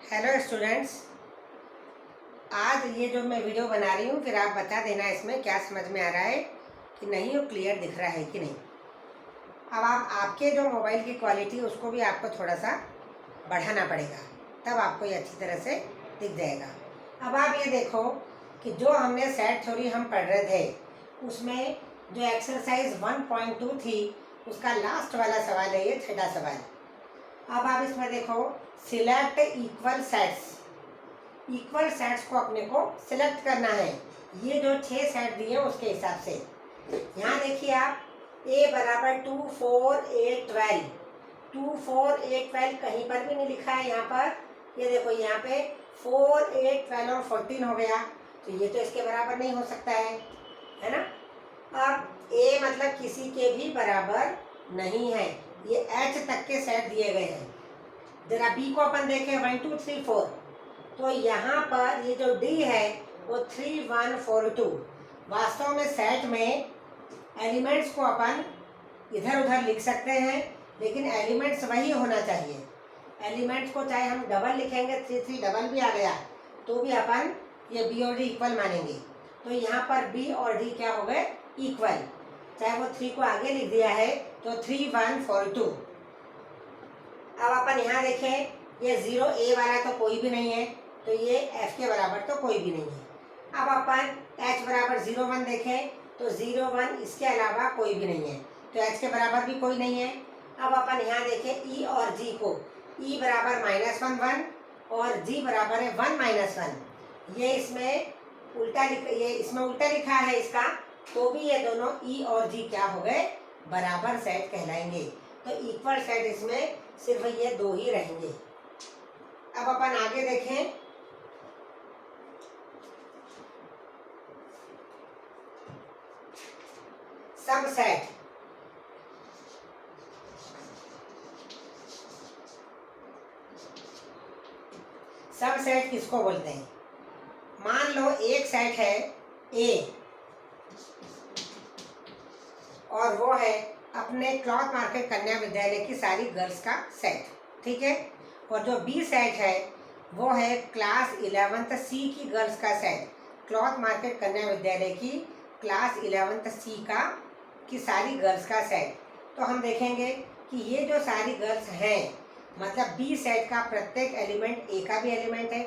Hello students, आज ये जो मैं वीडियो बना रही हूँ फिर आप बता देना इसमें क्या समझ में आ रहा है कि नहीं, वो क्लियर दिख रहा है कि नहीं। अब आपके जो मोबाइल की क्वालिटी उसको भी आपको थोड़ा सा बढ़ाना पड़ेगा, तब आपको ये अच्छी तरह से दिख जाएगा। अब आप ये देखो कि जो हमने सेट थ्योरी हम पढ़ रहे थे उसमें जो एक्सरसाइज 1.2 थी उसका लास्ट वाला सवाल है, ये छठा सवाल। अब आप इसमें देखो, सिलेक्ट इक्वल सेट्स को अपने को सिलेक्ट करना है। ये जो 6 सेट दिए उसके हिसाब से यहाँ देखिए आप, a बराबर 2 4 8 12, 2 4 8 12 कहीं पर भी नहीं लिखा है। यहाँ पर ये देखो, यहाँ पे 4 8 12 और 14 हो गया, तो ये तो इसके बराबर नहीं हो सकता है ना। अब a मतलब किसी के भी बराबर नहीं है, ये h तक के सेट दिए गए हैं। जरा b को अपन देखें, 1 2 3 4, तो यहाँ पर ये जो d है वो 3 1 4 2। वास्तव में सेट में एलिमेंट्स को अपन इधर उधर लिख सकते हैं, लेकिन एलिमेंट्स वही होना चाहिए। एलिमेंट्स को चाहे हम डबल लिखेंगे, 3 3 डबल भी आ गया तो भी अपन ये b और d इक्वल मानेंगे। तो यहाँ पर b और d क्या हो गए, इक्वल। चाहे वो 3 को आगे लिख दिया है तो 3 1 4 2। अब अपन यहाँ देखें, ये 0 a वाला तो कोई भी नहीं है, तो ये f के बराबर तो कोई भी नहीं है। अब अपन h बराबर 0 1 देखें तो 0 1 इसके अलावा कोई भी नहीं है, तो h के बराबर भी कोई नहीं है। अब अपन यहाँ देखें e और g को, e बराबर -1 1 और g बराबर है 1 -1। ये इसमें उल्टा लिखा है इसका, तो भी ये दोनों e और g क्या हो गए, बराबर सेट कहलाएंगे। तो इक्वल सेट इसमें सिर्फ ये दो ही रहेंगे। अब अपन आगे देखें, सब सेट। सब सेट किसको बोलते हैं? मान लो एक सेट है A और वो है अपने क्लॉथ मार्केट कन्या विद्यालय की सारी गर्ल्स का सेट, ठीक है। और जो B सेट है वो है क्लास 11th C की गर्ल्स का सेट, क्लॉथ मार्केट कन्या विद्यालय की क्लास 11th C की सारी गर्ल्स का सेट। तो हम देखेंगे कि ये जो सारी गर्ल्स हैं, मतलब B सेट का प्रत्येक एलिमेंट A का भी एलिमेंट है,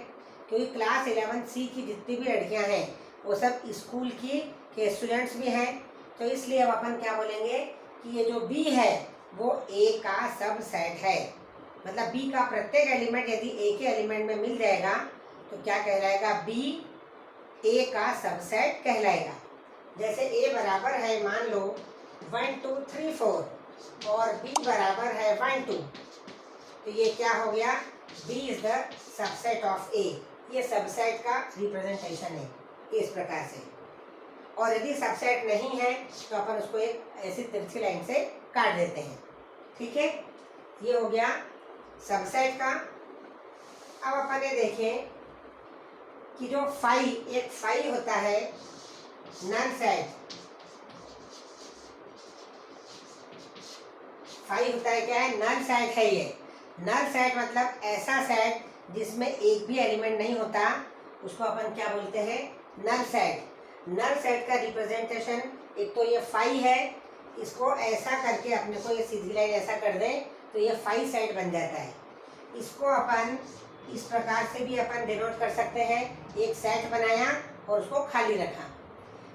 क्योंकि क्लास 11 C की जितनी भी लड़कियां हैं वो सब स्कूल की के स्टूडेंट्स भी हैं। तो इसलिए अब अपन क्या बोलेंगे कि ये जो B है वो A का सब सेट है। मतलब B का प्रत्येक एलिमेंट यदि A के एलिमेंट में मिल जाएगा तो क्या कहलाएगा, B A का सबसेट कहलाएगा। जैसे A बराबर है मान लो 1 2 3 4 और B बराबर है 1 2, तो ये क्या हो गया, B is the subset of A। ये सबसेट का रिप्रेजेंटेशन है इस प्रकार से। और यदि सबसेट नहीं है तो अपन उसको एक ऐसी तिरछी लाइन से काट देते हैं, ठीक है। ये हो गया सबसेट का। अब अपन ये देखें कि जो एक फाई होता है नल सेट। फाई होता है क्या है, नल सेट है। ये नल सेट मतलब ऐसा सेट जिसमें एक भी एलिमेंट नहीं होता, उसको अपन क्या बोलते हैं, नल सेट। नल सेट का रिप्रेजेंटेशन एक तो ये फाई है, इसको ऐसा करके अपने को ये सीधी लाइन ऐसा कर दें तो ये फाई सेट बन जाता है। इसको अपन इस प्रकार से भी अपन डिनोट कर सकते हैं, एक सेट बनाया और उसको खाली रखा।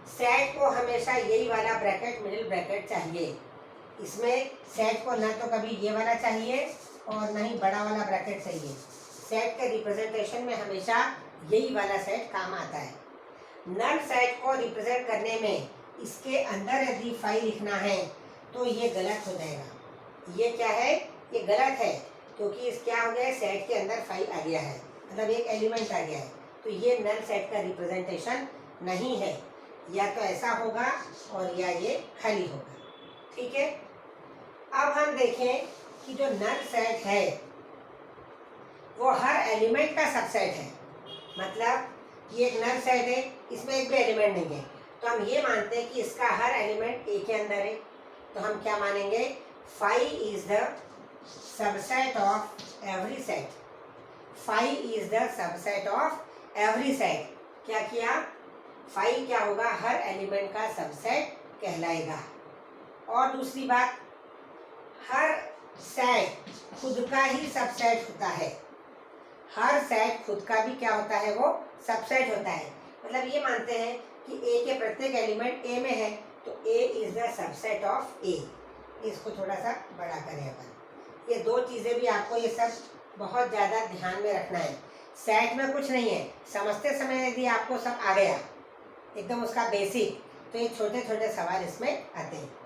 सेट को हमेशा यही वाला ब्रैकेट, मिडिल ब्रैकेट चाहिए। इसमें सेट को न तो कभी ये वाला चाहिए और न ही बड़ा वाला ब्रैकेट चाहिए। सेट के रिप्रेजेंटेशन में हमेशा यही वाला सेट काम आता है। नल सेट को रिप्रेजेंट करने में इसके अंदर यदि फाई लिखना है तो ये गलत हो जाएगा। ये क्या है, ये गलत है, क्योंकि इस क्या हो गया, सेट के अंदर फाई आ गया है, मतलब एक एलिमेंट आ गया है, तो ये नल सेट का रिप्रेजेंटेशन नहीं है। या तो ऐसा होगा और या ये खाली होगा, ठीक है। अब हम देखें कि जो नल सेट है वो हर एलिमेंट का सबसेट है। मतलब ये एक नल सेट है, इसमें एक भी एलिमेंट नहीं है, तो हम ये मानते हैं कि इसका हर एलिमेंट A के अंदर है। तो हम क्या मानेंगे, phi is the subset of every set. Five is the subset of every set. क्या किया, फाइव क्या होगा, हर एलिमेंट का सबसेट कहलाएगा। और दूसरी बात, हर सेट खुद का ही सबसेट होता है। हर सेट खुद का भी क्या होता है, वो सबसेट होता है। मतलब ये मानते हैं कि ए के प्रत्येक एलिमेंट ए में है, तो ए इज द सबसेट ऑफ ए। इसको थोड़ा सा बड़ा करें अपन। ये दो चीज़ें भी आपको ये सब बहुत ज़्यादा ध्यान में रखना है। सेट में कुछ नहीं है, समझते समय यदि आपको सब आ गया एकदम उसका बेसिक, तो ये छोटे छोटे सवाल इसमें आते हैं।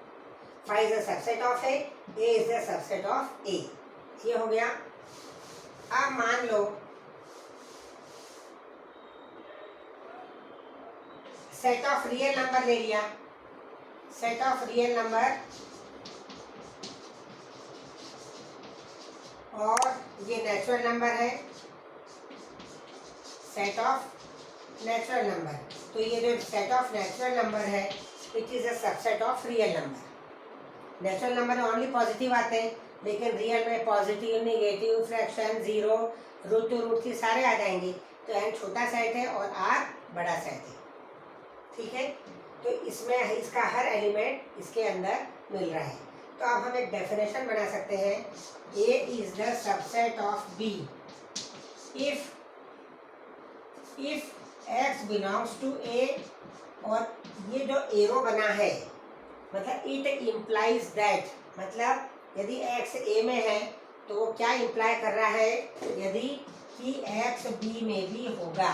Five is the subset of A is the subset of A, ये हो गया। अब मान लो सेट ऑफ रियल नंबर ले लिया। सेट ऑफ रियल नंबर और ये नेचुरल नंबर है, सेट ऑफ नेचुरल नंबर। तो ये जो सेट ऑफ नेचुरल नंबर है it is a subset of real number. Natural number में ओनली पॉजिटिव आते हैं, लेकिन रियल में positive, negative, fraction, zero, root two root three सारे आ जाएंगे। तो एन छोटा सेट है और आर बड़ा सेट है। ठीक है, तो इसमें इसका हर एलिमेंट इसके अंदर मिल रहा है। तो अब हम एक डेफिनेशन बना सकते हैं, A is the subset of B if X belongs to A. और ये जो एरो बना है मतलब इट इम्प्लाइज दैट, मतलब यदि एक्स ए में है तो वो क्या इम्प्लाई कर रहा है, यदि कि एक्स बी में भी होगा।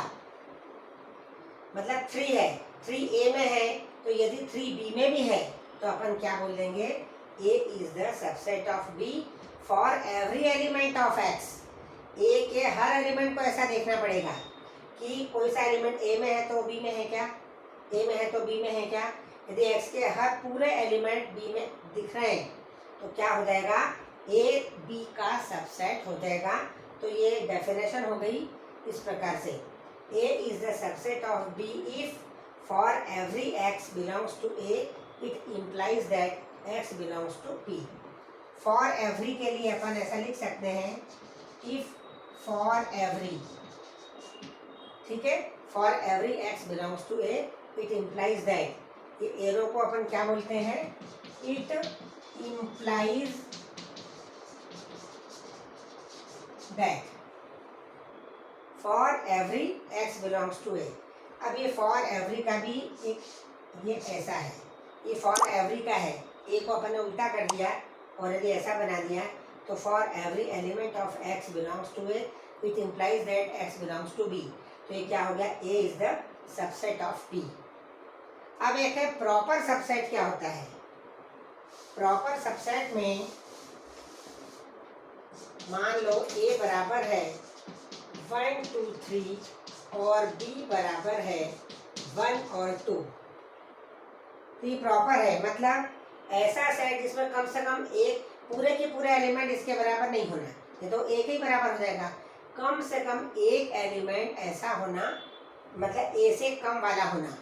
मतलब 3 है, 3 ए में है, तो यदि 3 बी में भी है तो अपन क्या बोल देंगे, A is the subset of B for every element of X. A के हर एलिमेंट को ऐसा देखना पड़ेगा कि कोई सा एलिमेंट ए में है तो बी में है क्या, ए में है तो बी में है क्या। यदि एक्स के हर पूरे एलिमेंट बी में दिख रहे हैं तो क्या हो जाएगा, ए बी का सबसेट हो जाएगा। तो ये डेफिनेशन हो गई इस प्रकार से, A is the subset of B if for every X belongs to A it implies that X belongs to B. For every के लिए अपन ऐसा लिख सकते हैं, इफ फॉर एवरी, ठीक है, for every X belongs to A it implies that. ये arrow को अपन क्या बोलते हैं, it implies that for every X belongs to A. अब ये फॉर एवरी का भी एक ये ऐसा है, ये फॉर एवरी का है, ए को अपन ने उल्टा कर दिया और यदि ऐसा बना दिया तो for every element of X belongs to A it implies that X belongs to B. तो ये क्या हो गया, A is the subset of B. अब एक है प्रॉपर सबसेट, क्या होता है प्रॉपर सबसेट में, मान लो ए बराबर है 1 2 3 और बी बराबर है 1 और 2। तो ये प्रॉपर है, मतलब ऐसा सेट जिसमें कम से कम एक पूरे के पूरे एलिमेंट इसके बराबर नहीं होना, ये तो एक ही बराबर हो जाएगा। कम से कम एक एलिमेंट ऐसा होना, मतलब ए से कम वाला होना।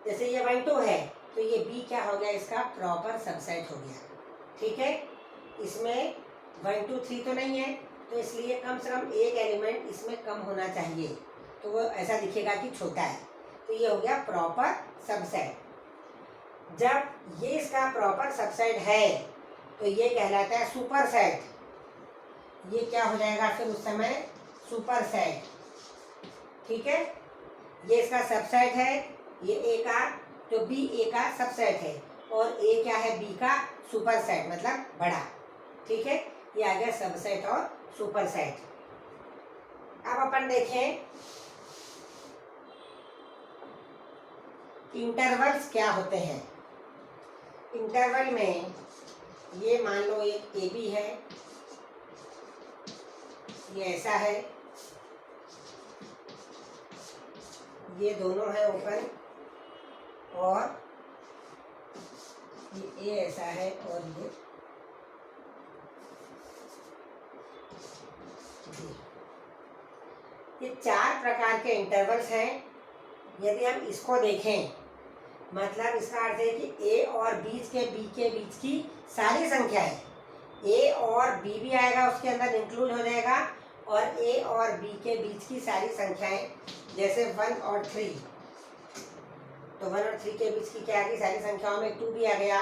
जैसे ये 1 2 है तो ये बी क्या हो गया, इसका प्रॉपर सबसेट हो गया। ठीक है, इसमें 1 2 3 तो नहीं है, तो इसलिए कम से कम एक एलिमेंट इसमें कम होना चाहिए, तो वो ऐसा दिखेगा कि छोटा है। तो ये हो गया प्रॉपर सबसेट। जब ये इसका प्रॉपर सबसेट है तो ये कहलाता है सुपर सेट। ये क्या हो जाएगा फिर उस समय, सुपर सेट। ठीक है, ये इसका सबसेट है, ये ए का, तो बी ए का सबसेट है और ए क्या है, बी का सुपर सेट, मतलब बड़ा। ठीक है, ये आ गया सबसेट और सुपर सेट। अब अपन देखें इंटरवल्स क्या होते हैं। इंटरवल में ये मान लो एक ए बी है, ये ऐसा है, ये दोनों है ओपन, और ये ए ऐसा है और ये 4 प्रकार के इंटरवल्स हैं। यदि हम इसको देखें, मतलब इसका अर्थ है कि ए और बी के बीच की सारी संख्या है, ए और बी भी आएगा उसके अंदर इंक्लूड हो जाएगा, और ए और बी के बीच की सारी संख्याएं, जैसे 1 और 3, तो 1 और 3 के बीच की क्या आ गई सारी संख्याओं में 2 भी आ गया,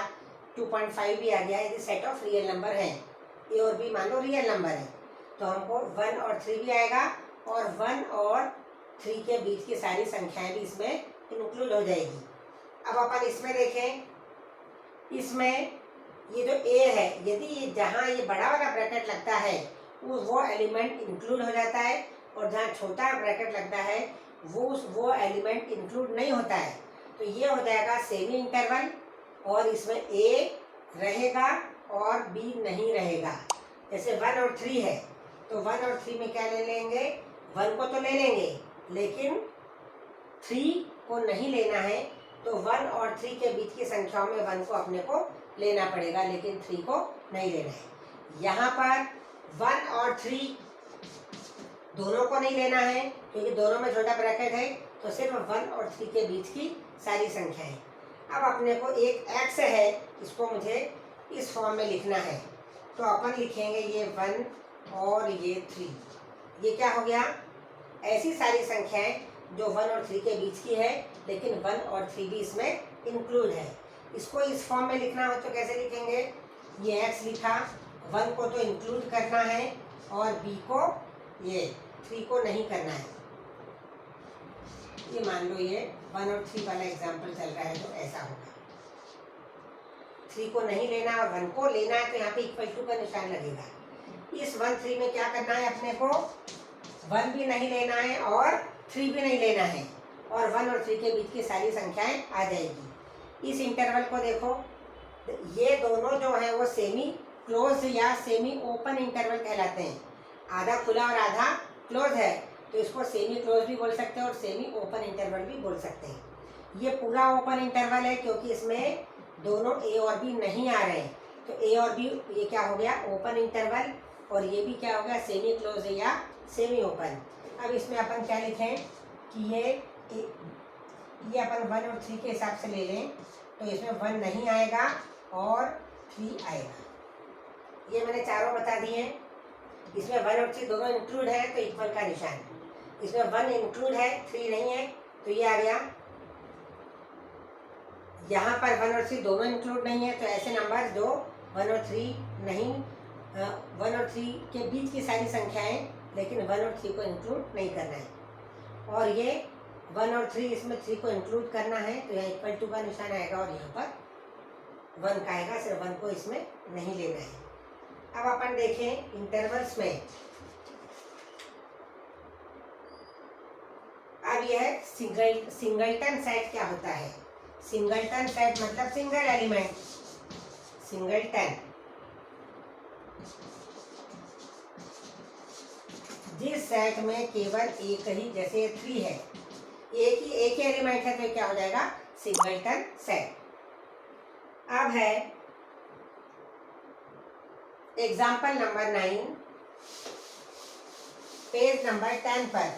2.5 भी आ गया। यदि सेट ऑफ रियल नंबर है, ए और बी मान लो रियल नंबर है, तो हमको 1 और 3 भी आएगा और 1 और 3 के बीच की सारी संख्याएं भी इसमें इंक्लूड हो जाएगी। अब अपन इसमें देखें, इसमें ये जो ए है, यदि जहाँ ये बड़ा वाला ब्रैकेट लगता है वो एलिमेंट इंक्लूड हो जाता है, और जहाँ छोटा ब्रैकेट लगता है वो एलिमेंट इंक्लूड नहीं होता है। तो ये हो जाएगा सेमी इंटरवल, और इसमें ए रहेगा और बी नहीं रहेगा। जैसे 1 और 3 है, तो 1 और 3 में क्या ले लेंगे, 1 को तो ले लेंगे लेकिन 3 को नहीं लेना है। तो 1 और 3 के बीच की संख्याओं में 1 को अपने को लेना पड़ेगा, लेकिन 3 को नहीं लेना है। यहाँ पर 1 और 3 दोनों को नहीं लेना है, क्योंकि दोनों में छोटा ब्रैकेट है, तो सिर्फ 1 और 3 के बीच की सारी संख्याएं। अब अपने को एक x है, इसको मुझे इस फॉर्म में लिखना है, तो अपन लिखेंगे ये 1 और ये 3। ये क्या हो गया, ऐसी सारी संख्याएं जो 1 और 3 के बीच की है, लेकिन 1 और 3 भी इसमें इंक्लूड है। इसको इस फॉर्म में लिखना हो तो कैसे लिखेंगे, ये x लिखा, 1 को तो इंक्लूड करना है और b को, ये 3 को नहीं करना है। ये मान लो ये 1 और 3 वाला एग्जाम्पल चल रहा है, तो ऐसा होगा, 3 को नहीं लेना और 1 को लेना है, तो यहाँ पे इक्वल टू का निशान लगेगा। इस 1 3 में क्या करना है अपने को, 1 भी नहीं लेना है और 3 भी नहीं लेना है, और 1 और 3 के बीच की सारी संख्याएं आ जाएगी। इस इंटरवल को देखो, ये दोनों जो है वो सेमी क्लोज या सेमी ओपन इंटरवल कहलाते हैं। आधा खुला और आधा क्लोज है, तो इसको सेमी क्लोज भी बोल सकते हैं और सेमी ओपन इंटरवल भी बोल सकते हैं। ये पूरा ओपन इंटरवल है, क्योंकि इसमें दोनों ए और बी नहीं आ रहे हैं, तो ए और बी ये क्या हो गया ओपन इंटरवल, और ये भी क्या हो गया सेमी क्लोज या सेमी ओपन। अब इसमें अपन क्या लिखें कि ये अपन 1 और 3 के हिसाब से ले लें, तो इसमें 1 नहीं आएगा और 3 आएगा। ये मैंने चारों बता दिए। इसमें 1 और 3 दोनों इंक्लूड है, तो इक्वल का निशान। इसमें 1 इंक्लूड है, 3 नहीं है, तो ये आ गया। यहाँ पर 1 और 3 दोनों इंक्लूड नहीं है, तो ऐसे नंबर जो 1 और 3 नहीं, 1 और 3 के बीच की सारी संख्याएं, लेकिन 1 और 3 को इंक्लूड नहीं करना है। और ये 1 और 3, इसमें 3 को इंक्लूड करना है, तो यहाँ इक्वल टू का निशान आएगा और यहाँ पर 1 का आएगा, सिर्फ 1 को इसमें नहीं लेना है। अब अपन देखें इंटरवल्स में, अब यह सिंगलटन सेट क्या होता है। सिंगलटन सेट मतलब सिंगल एलिमेंट, सिंगलटन जिस सेट में केवल एक ही, जैसे 3 है, एक ही एलिमेंट है, तो क्या हो जाएगा सिंगलटन सेट। अब है एग्जाम्पल नंबर 9, पेज नंबर 10 पर।